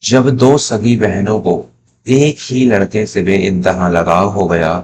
जब दो सगी बहनों को एक ही लड़के से बेइंतहा लगाव हो गया,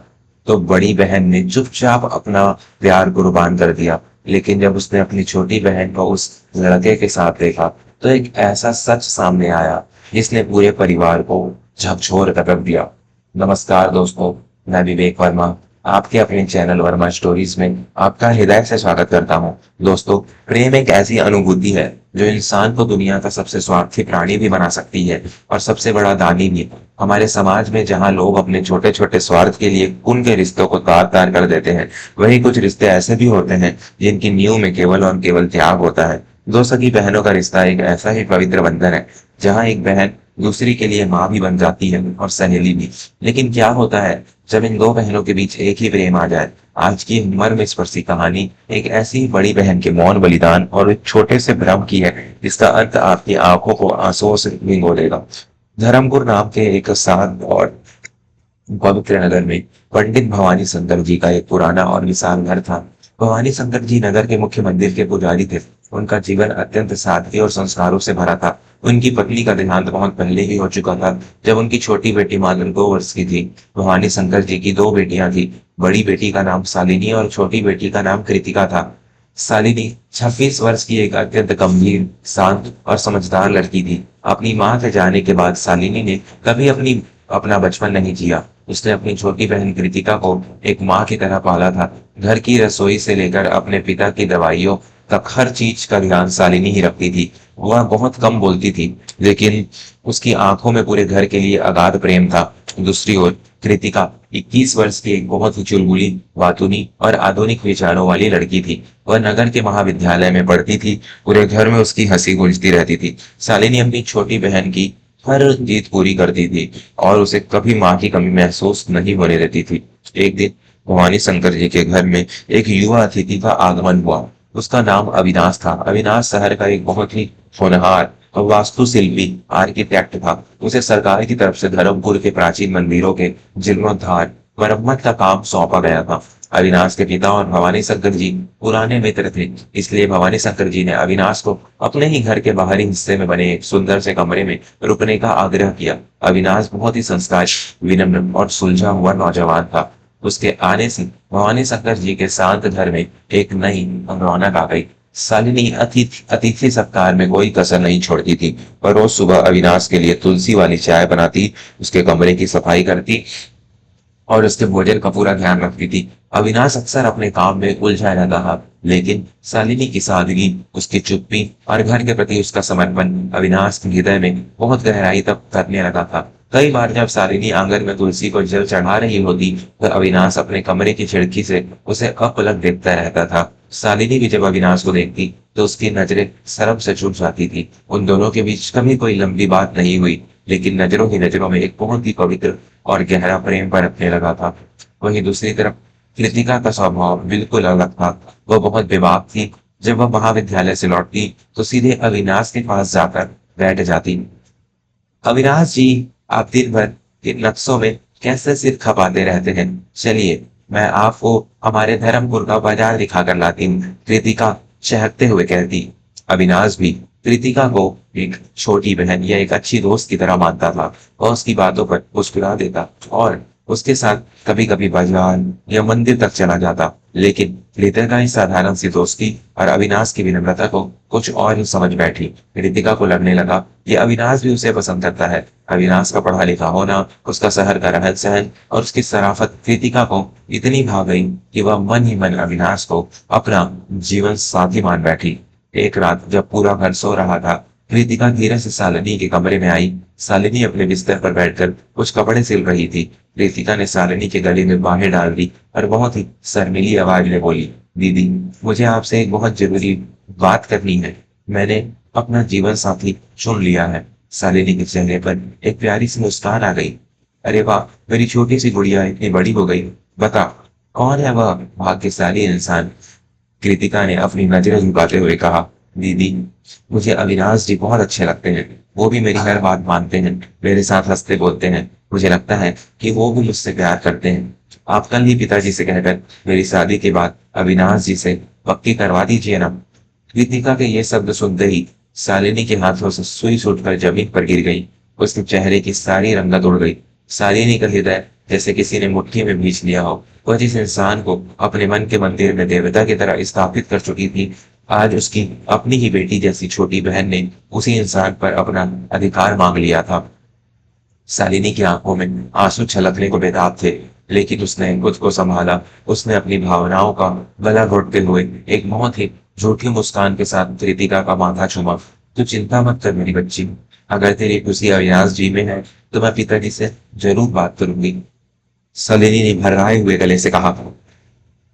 तो बड़ी बहन ने चुपचाप अपना प्यार कुर्बान कर दिया। लेकिन जब उसने अपनी छोटी बहन को उस लड़के के साथ देखा, तो एक ऐसा सच सामने आया जिसने पूरे परिवार को झकझोर कर रख दिया। नमस्कार दोस्तों, मैं विवेक वर्मा आपके अपने चैनल वर्मा स्टोरीज में आपका हृदय से स्वागत करता हूँ। दोस्तों, प्रेम एक ऐसी अनुभूति है जो इंसान को दुनिया का सबसे स्वार्थी प्राणी भी बना सकती है और सबसे बड़ा दानी भी। हमारे समाज में जहाँ लोग अपने छोटे छोटे स्वार्थ के लिए उनके रिश्तों को तार तार कर देते हैं, वहीं कुछ रिश्ते ऐसे भी होते हैं जिनकी नींव में केवल और केवल त्याग होता है। दो सगी बहनों का रिश्ता एक ऐसा ही पवित्र बंधन है जहाँ एक बहन दूसरी के लिए माँ भी बन जाती है और सहेली भी। लेकिन क्या होता है जब इन दो बहनों के बीच एक ही प्रेम आ जाए? आज की मर्म स्पर्शी कहानी एक ऐसी ही बड़ी बहन के मौन बलिदान और एक छोटे से भ्रम की है जिसका अंत आपकी आंखों को आंसुओं से भिगो देगा। धर्मपुर नाम के एक शांत और पवित्र नगर में पंडित भवानी शंकर जी का एक पुराना और विशाल घर था। भवानी शंकर जी नगर के मुख्य मंदिर के पुजारी थे। उनका जीवन अत्यंत सादगी और संस्कारों से भरा था। उनकी पत्नी का देहांत बहुत पहले ही हो चुका था, जब उनकी छोटी बेटी मात्र 2 वर्ष की थी। भवानी शंकर जी की 2 बेटियां थी। बड़ी बेटी का नाम शालिनी और छोटी बेटी का नाम कृतिका था। शालिनी 26 वर्ष की एक अत्यंत गंभीर, शांत और समझदार लड़की थी। अपनी मां के जाने के बाद शालिनी ने कभी अपना बचपन नहीं जिया। उसने अपनी छोटी बहन कृतिका को एक माँ की तरह पाला था। घर की रसोई से लेकर अपने पिता की दवाइयों तक हर चीज का ध्यान शालिनी ही रखती थी। वह बहुत कम बोलती थी, लेकिन उसकी आंखों में पूरे घर के लिए अगाध प्रेम था। दूसरी ओर कृतिका 21 वर्ष की एक बहुत ही चुलबुली, वातुनी और आधुनिक विचारों वाली लड़की थी। वह नगर के महाविद्यालय में पढ़ती थी। पूरे घर में उसकी हंसी गूंजती रहती थी। शालिनी अपनी छोटी बहन की हर जीत पूरी करती थी और उसे कभी माँ की कमी महसूस नहीं होने देती थी। एक दिन भवानी शंकर जी के घर में एक युवा अतिथि का आगमन हुआ। उसका नाम अविनाश था। अविनाश शहर का एक बहुत ही होनहार और वास्तुशिल्पी आर्किटेक्ट था। उसे सरकार की तरफ से धर्मपुर के प्राचीन मंदिरों के जीर्णोद्धार, मरम्मत का काम सौंपा गया था। अविनाश के पिता और भवानी शंकर जी पुराने मित्र थे, इसलिए भवानी शंकर जी ने अविनाश को अपने ही घर के बाहरी हिस्से में बने एक सुंदर से कमरे में रुकने का आग्रह किया। अविनाश बहुत ही संस्कारी, विनम्र और सुलझा हुआ नौजवान था। उसके आने से भवानी शंकर जी के शांत घर में एक नई रौनक आ गई। शालिनी अतिथि सत्कार में कोई कसर नहीं छोड़ती थी। पर रोज सुबह अविनाश के लिए तुलसी वाली चाय बनाती, उसके कमरे की सफाई करती और उसके भोजन का पूरा ध्यान रखती थी। अविनाश अक्सर अपने काम में उलझा रहता था, लेकिन शालिनी की सादगी, उसकी चुप्पी और घर के प्रति उसका समर्पण अविनाश के हृदय में बहुत गहराई तक करने लगा था। कई बार जब शालिनी आंगन में तुलसी को जल चढ़ा रही होती, तो अविनाश अपने कमरे की खिड़की से उसे अपलक देखता रहता था। शालिनी भी जब अविनाश को देखती, तो उसकी नजरें शर्म से छूट जाती थी। उन दोनों के बीच कभी कोई लंबी बात नहीं हुई, लेकिन नजरों ही नजरों में एक बहुत ही पवित्र और गहरा प्रेम बरतने लगा था। वहीं दूसरी तरफ कृतिका का स्वभाव बिल्कुल अलग था। वह बहुत बेबाक थी। जब वह महाविद्यालय से लौटती, तो सीधे अविनाश के पास जाकर बैठ जाती। अविनाश जी, आप दिन भर इन नक्शों में कैसे सिर खपाते रहते हैं? चलिए, मैं आपको हमारे धर्मपुर का बाजार दिखा कर लाती हूँ, कृतिका चहकते हुए कहती। अविनाश भी कृतिका को एक छोटी बहन या एक अच्छी दोस्त की तरह मानता था। वह उसकी बातों पर मुस्कुरा देता और उसके साथ कभी कभी बाजार या मंदिर तक चला जाता। लेकिन कृतिका की साधारण सी दोस्ती और अविनाश की विनम्रता को कुछ और ही समझ बैठी। कृतिका को लगने लगा कि अविनाश भी उसे पसंद करता है। अविनाश का पढ़ा लिखा होना, उसका शहर का रहन सहन और उसकी शराफत कृतिका को इतनी भा गई कि वह मन ही मन अविनाश को अपना जीवन साथी मान बैठी। एक रात जब पूरा घर सो रहा था, कृतिका धीरे से शालिनी के कमरे में आई। शालिनी अपने बिस्तर पर बैठकर कुछ कपड़े सिल रही थी। कृतिका ने शालिनी के गले में बाहें डाल दी और बहुत ही शर्मीली आवाज में बोली, दीदी, मुझे आपसे एक बहुत जरूरी बात करनी है। मैंने अपना जीवन साथी चुन लिया है। शालिनी के चेहरे पर एक प्यारी सी मुस्कान आ गई। अरे वाह, मेरी छोटी सी गुड़िया इतनी बड़ी हो गई। बता, कौन है वह भाग्यशाली इंसान? कृतिका ने अपनी नजरें झुकाते हुए कहा, दीदी, मुझे अविनाश जी बहुत अच्छे लगते हैं। वो भी मेरी हर बात मानते हैं, मेरे साथ हंसते बोलते हैं। मुझे लगता है कि वो भी मुझसे प्यार करते हैं। आप कल ही पिताजी से कहकर मेरी शादी के बाद अविनाश जी से पक्की करवा दीजिए ना। कृतिका के ये शब्द सुनते ही शालिनी के हाथों से सुई छूटकर जमीन पर गिर गई। उसके चेहरे की सारी रंगत उड़ गई। शालिनी का हृदय जैसे किसी ने मुट्ठी में भींच लिया हो। वह जिस इंसान को अपने मन के मंदिर में देवता की तरह स्थापित कर चुकी थी, आज उसकी अपनी ही बेटी जैसी छोटी बहन ने उसी इंसान पर अपना अधिकार मांग लिया था। शालिनी की आंखों में आंसू छलकने को बेताब थे, लेकिन उसने खुद को संभाला। उसने अपनी भावनाओं का गला घोटते हुए एक बहुत ही झूठी मुस्कान के साथ कृतिका का माथा चूमा। तू चिंता मत कर मेरी बच्ची, अगर तेरी खुशी अविनाश जी में है तो मैं पिताजी से जरूर बात करूंगी। शालिनी ने भर्राए हुए गले से कहा।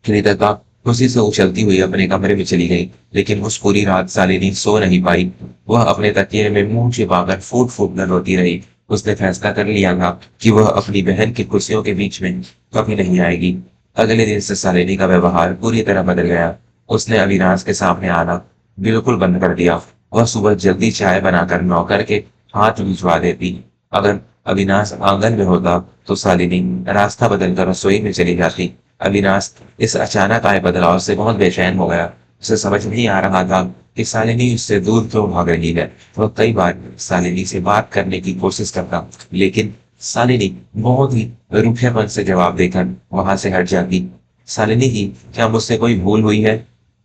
कृतज्ञता खुशी से उछलती हुई अपने कमरे में चली गई, लेकिन उस पूरी रात शालिनी सो नहीं पाई। वह अपने तकिए में मुंह छिपाकर फूट फूट कर रोती रही। उसने फैसला कर लिया था कि वह अपनी बहन की खुशियों के बीच में कभी नहीं आएगी। अगले दिन से शालिनी का व्यवहार पूरी तरह बदल गया। उसने अविनाश के सामने आना बिल्कुल बंद कर दिया। वह सुबह जल्दी चाय बनाकर नौकर के हाथ भिजवा देती। अगर अविनाश आंगन में होता तो शालिनी रास्ता बदलकर रसोई में चली जाती। अविनाश इस अचानक आए बदलाव से बहुत बेचैन हो गया। उसे समझ नहीं आ रहा था कि शालिनी उससे दूर क्यों भाग रही है। वह कई बार शालिनी से बात करने की कोशिश करता, लेकिन शालिनी बहुत ही रूखेपन से जवाब देकर वहां से हट जाती। शालिनी की क्या मुझसे कोई भूल हुई है?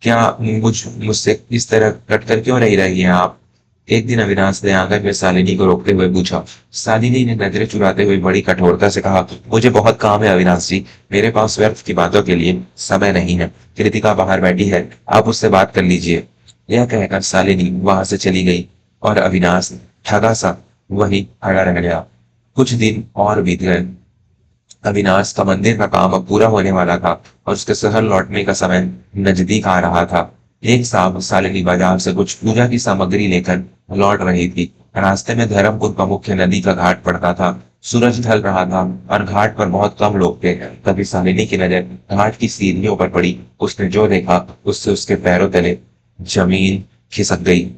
क्या मुझसे इस तरह कटकर क्यों नहीं रही हैं आप? एक दिन अविनाश ने आंगन में शालिनी को रोकते हुए पूछा। शालिनी ने नजरें चुराते हुए बड़ी कठोरता से कहा, मुझे बहुत काम है अविनाश जी, मेरे पास व्यर्थ की बातों के लिए समय नहीं है। कृतिका बाहर बैठी है, आप उससे बात कर लीजिए। यह कहकर शालिनी वहां से चली गई और अविनाश ठगा सा वही खड़ा रह गया। कुछ दिन और बीत गए। अविनाश का मंदिर का काम अब पूरा होने वाला था और उसके शहर लौटने का समय नजदीक आ रहा था। एक साहब शालिनी बाजार से कुछ पूजा की सामग्री लेकर लौट रही थी। रास्ते में धर्मपुर का मुख्य नदी का घाट पड़ता था। सूरज ढल रहा था और घाट पर बहुत कम लोग थे। तभी शालिनी की नजर घाट की सीढ़ियों पर पड़ी। उसने जो देखा उससे उसके पैरों तले जमीन खिसक गई।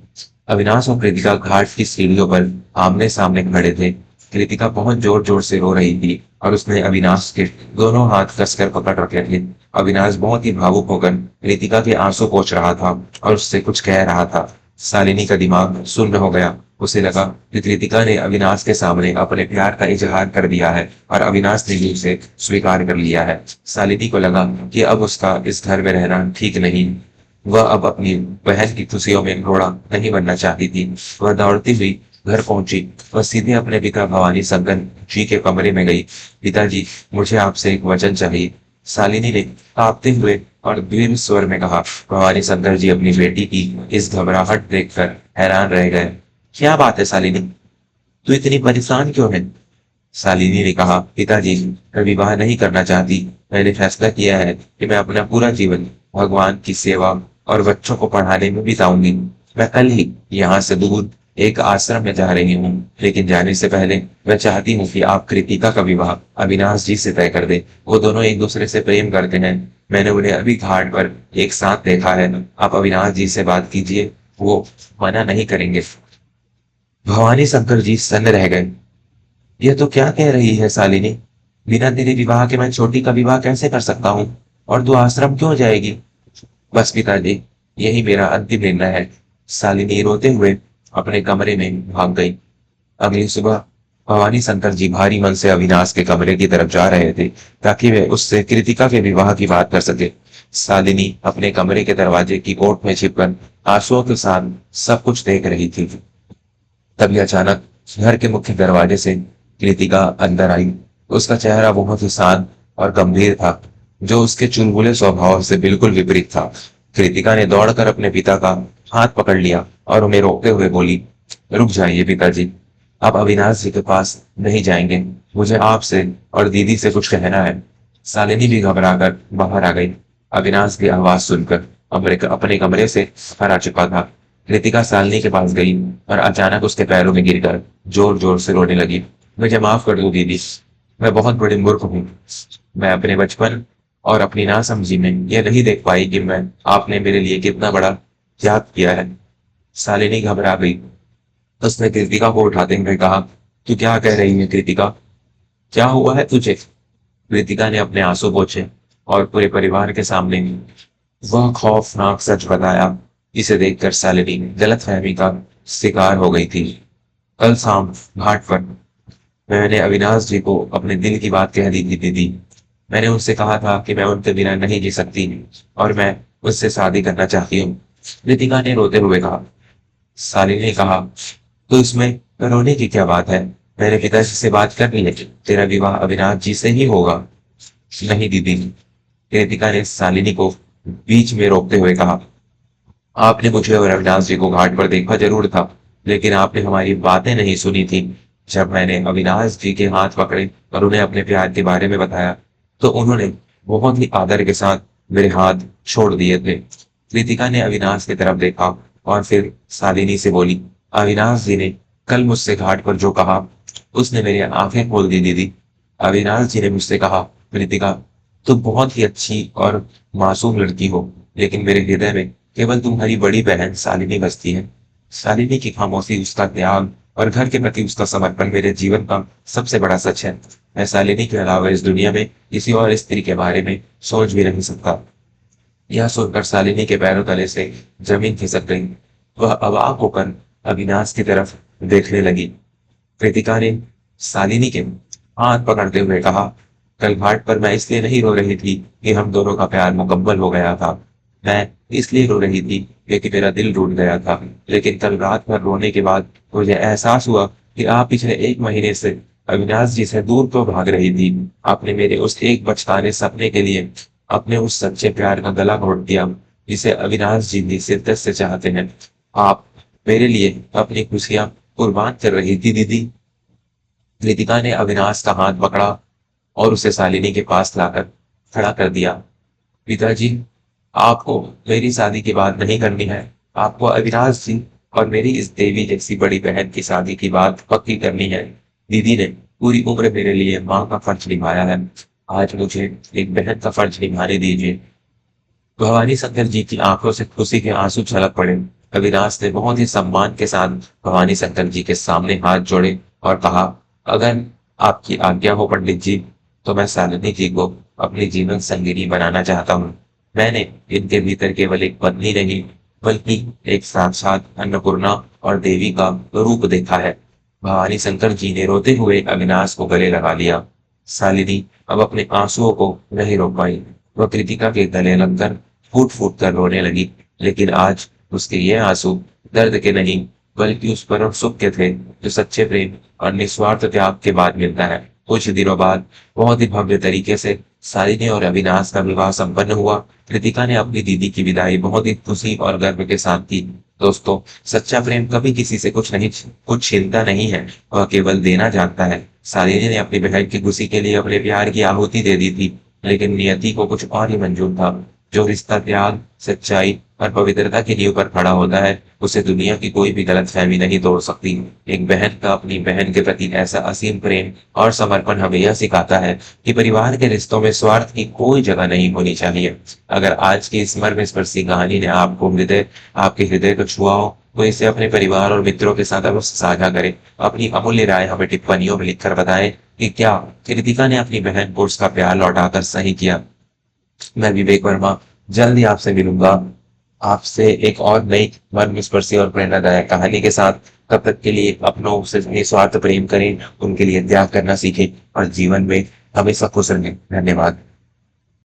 अविनाश और कृतिका घाट की सीढ़ियों पर आमने सामने खड़े थे। कृतिका बहुत जोर जोर से रो रही थी और उसने अविनाश के दोनों हाथ कसकर पकड़ रखे थे। अविनाश बहुत ही भावुक होकर कृतिका के आंसू पोंछ रहा था और उससे कुछ कह रहा था। शालिनी का दिमाग सुन्न हो गया। उसे लगा कि कृतिका ने अविनाश के सामने अपने प्यार का इजहार कर दिया है और अविनाश ने भी उसे स्वीकार कर लिया है। शालिनी को लगा कि अब उसका इस घर में रहना ठीक नहीं। वह अब अपनी बहन की खुशियों में घोड़ा नहीं बनना चाहती थी। वह दौड़ती हुई घर पहुंची। वह सीधे अपने पिता भवानी शंकर जी के कमरे में गई। पिताजी, मुझे आपसे एक वचन चाहिए, शालिनी ने कांपते हुए और दृढ़ स्वर में कहा। भवानी शंकर जी अपनी बेटी की इस घबराहट देखकर हैरान रह गए। क्या बात है शालिनी, तू इतनी परेशान क्यों है? शालिनी ने कहा, पिताजी, मैं विवाह नहीं करना चाहती। मैंने फैसला किया है कि मैं अपना पूरा जीवन भगवान की सेवा और बच्चों को पढ़ाने में बिताऊंगी। मैं कल ही यहाँ से दूर एक आश्रम में जा रही हूँ, लेकिन जाने से पहले मैं चाहती हूँ कि आप कृतिका का विवाह अविनाश जी से तय कर दे। वो दोनों एक दूसरे से प्रेम करते हैं। मैंने उन्हें अभी घाट पर एक साथ देखा है। आप अविनाश जी से बात कीजिए, वो मना नहीं करेंगे। भवानी शंकर जी सन्न रह गए। यह तो क्या कह रही है शालिनी? बिना तेरे विवाह के मैं छोटी का विवाह कैसे कर सकता हूँ? और तू आश्रम क्यों जाएगी? बस पिताजी, यही मेरा अंतिम निर्णय है। शालिनी रोते हुए अपने कमरे में भाग गई। अगली सुबह भवानी शंकर जी भारी मन से अविनाश के कमरे की तरफ जा रहे थे ताकि वे उससे कृतिका के विवाह की बात कर सके। शालिनी अपने कमरे के दरवाजे की ओट में छिपकर आंसुओं के साथ सब कुछ देख रही थी। तभी अचानक घर के मुख्य दरवाजे से कृतिका अंदर आई। उसका चेहरा बहुत ही शांत और गंभीर था, जो उसके चुलबुले स्वभाव से बिल्कुल विपरीत था। कृतिका ने दौड़कर अपने पिता का हाथ पकड़ लिया और उन्हें रोकते हुए बोली, रुक जाइए पिताजी, आप अविनाश जी के पास नहीं जाएंगे। मुझे आपसे और दीदी से कुछ कहना है। शालिनी भी घबराकर बाहर आ गई। अविनाश की आवाज सुनकर अपने कमरे से बाहर आ चुका था। कृतिका शालिनी के पास गई और अचानक उसके पैरों में गिरकर जोर जोर से रोने लगी। मुझे माफ कर दो दीदी, मैं बहुत बड़ी मूर्ख हूँ। मैं अपने बचपन और अपनी नासमझी में यह नहीं देख पाई कि मैं आपने मेरे लिए कितना बड़ा त्याग किया है। शालिनी घबरा गई। उसने कृतिका को उठाते हुए कहा, तू क्या कह रही है कृतिका? क्या हुआ है तुझे? कृतिका ने अपने आंसू पोंछे और पूरे परिवार के सामने वह खौफनाक सच बताया। इसे देखकर शालिनी गलतफहमी का शिकार हो गई थी। कल शाम घाट पर मैंने अविनाश जी को अपने दिल की बात कह दी थी दीदी। मैंने उनसे कहा था कि मैं उनके बिना नहीं जी सकती और मैं उससे शादी करना चाहती हूँ। रितिका ने रोते हुए कहा। साली ने कहा, तो इसमें रोने की क्या बात है? मैंने पिताजी से बात कर ली है, तेरा विवाह अविनाश जी से ही होगा। नहीं दीदी, रितिका ने शालिनी को बीच में रोकते हुए कहा। आपने मुझे और अविनाश जी को घाट पर देखा जरूर था, लेकिन आपने हमारी बातें नहीं सुनी थी। जब मैंने अविनाश जी के हाथ पकड़े और उन्हें अपने प्यार के बारे में बताया, तो उन्होंने बहुत ही आदर के साथ मेरे हाथ छोड़ दिए थे। कृतिका ने अविनाश की तरफ देखा और फिर शालिनी से बोली, अविनाश जी ने कल मुझसे घाट पर जो कहा, उसने मेरी आंखें खोल दी दीदी। अविनाश जी ने मुझसे कहा, कृतिका, तुम बहुत ही अच्छी और मासूम लड़की हो, लेकिन मेरे हृदय में केवल तुम्हारी बड़ी बहन शालिनी बसती है। शालिनी की खामोशी, उसका त्याग और घर के प्रति उसका समर्पण मेरे जीवन का सबसे बड़ा सच है। मैं शालिनी के अलावा इस दुनिया में किसी और स्त्री के बारे में सोच भी नहीं सकता। यह सुनकर शालिनी के पैरों तले से जमीन खिसक गई। वह अवाक होकर अविनाश की तरफ देखने लगी। कृतिका ने शालिनी के हाथ पकड़ते हुए कहा, कल घाट पर मैं इसलिए नहीं रो रही थी कि हम दोनों का प्यार मुकम्मल हो गया था। मैं इसलिए रो रही थी क्योंकि मेरा दिल टूट गया था। लेकिन कल रात भर रोने के बाद मुझे एहसास हुआ कि आप पिछले 1 महीने से अविनाश जी से दूर क्यों भाग रही थी। आपने मेरे उस एक बचकाने सपने के लिए अपने उस सच्चे प्यार का गला घोट दिया, जिसे अविनाश जी भी शिद्दत से चाहते हैं। आप मेरे लिए अपनी खुशियां कुर्बान कर रही थी दीदी। कृतिका ने अविनाश का हाथ पकड़ा और उसे शालिनी के पास लाकर खड़ा कर दिया। पिताजी, आपको मेरी शादी की बात नहीं करनी है। आपको अविनाश जी और मेरी इस देवी जैसी बड़ी बहन की शादी की बात पक्की करनी है। दीदी ने पूरी उम्र मेरे लिए माँ का फर्ज निभाया है। आज मुझे एक बहन का फर्ज निभाने दीजिए। भवानी शंकर जी की आंखों से खुशी के आंसू छलक पड़े। अविनाश ने बहुत ही सम्मान के साथ भवानी शंकर जी के सामने हाथ जोड़े और कहा, अगर आपकी आज्ञा हो पंडित जी, तो मैं शालिनी जी को अपनी जीवन संगिनी बनाना चाहता हूँ। मैंने इनके भीतर केवल एक पत्नी नहीं, बल्कि एक साक्षात अन्नपूर्णा और देवी का रूप देखा है। भवानी शंकर जी ने रोते हुए अविनाश को गले लगा लिया। शालिनी अब अपने आंसुओं को नहीं रोक पाई। वह कृतिका के गले लगकर फूट फूट कर रोने लगी। लेकिन आज उसके ये आंसू दर्द के नहीं, बल्कि उस परम सुख के थे जो सच्चे प्रेम और निस्वार्थ त्याग के बाद मिलता है। कुछ दिनों बाद बहुत ही भव्य तरीके से शालिनी और अविनाश का विवाह संपन्न हुआ। कृतिका ने अपनी दीदी की विदाई बहुत ही खुशी और गर्व के साथ की। दोस्तों, सच्चा प्रेम कभी किसी से कुछ छीनता नहीं है, वह केवल देना जानता है। शालिनी ने अपनी बहन की खुशी के लिए अपने प्यार की आहुति दे दी थी, लेकिन नियति को कुछ और ही मंजूर था। जो रिश्ता त्याग, सच्चाई और पवित्रता की नींव पर खड़ा होता है, उसे दुनिया की कोई भी गलतफहमी नहीं तोड़ सकती। एक बहन का अपनी बहन के प्रति ऐसा असीम प्रेम और समर्पण हमें यह सिखाता है कि परिवार के रिश्तों में स्वार्थ की कोई जगह नहीं होनी चाहिए। अगर आज की इस मर्मस्पर्शी कहानी ने आपके हृदय को छुआ हो, तो इसे अपने परिवार और मित्रों के साथ अवश्य साझा करें। अपनी अमूल्य राय हमें टिप्पणियों में लिखकर बताएं कि क्या कृतिका ने अपनी बहन को उसका प्यार लौटाकर सही किया। मैं विवेक वर्मा जल्द ही आपसे मिलूंगा, आपसे एक और नई मर्मस्पर्शी और प्रेरणादायक कहानी के साथ। तब तक के लिए अपनों से निस्वार्थ प्रेम करें, उनके लिए त्याग करना सीखें और जीवन में हमेशा खुश रहें। धन्यवाद।